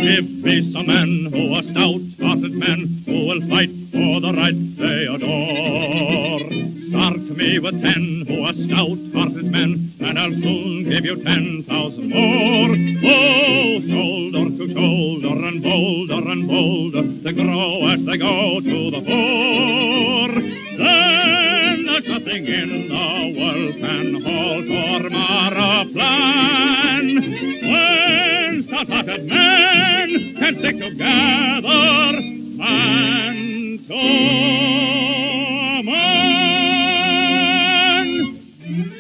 Give me some men who are stout-hearted men who will fight for the right they adore. Start me with 10 who are stout-hearted men, and I'll soon give you 10,000 more. Oh, shoulder to shoulder and bolder, they grow as they go to the fore. Then there's nothing in the world can halt or mar a plan. When stout-hearted men can stick together and to a man.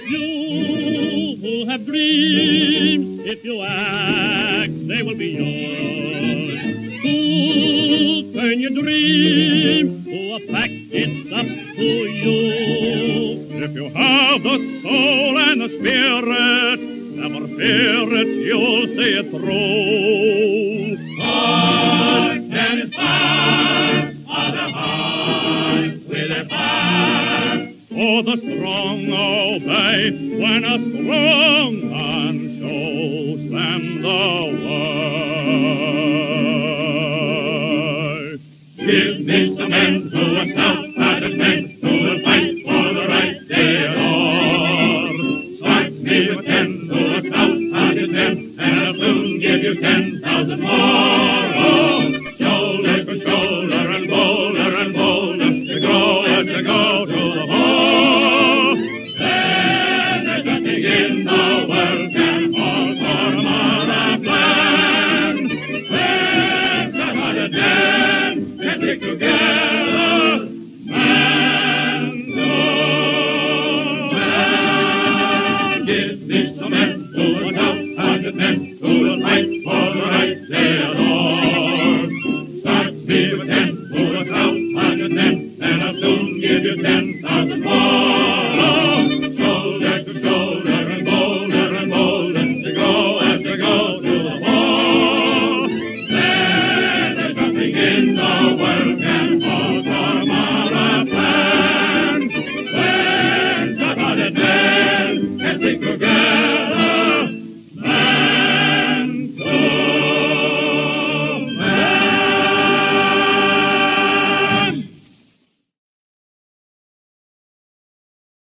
You who have dreams, if you act, they will be yours. Who'll turn your dream to a fact, it's up to you. If you have the soul and the spirit, never fear it, you'll see it through. Heart and his fire, other hearts with their fire. Oh, the strong obey when a strong man shows them the way.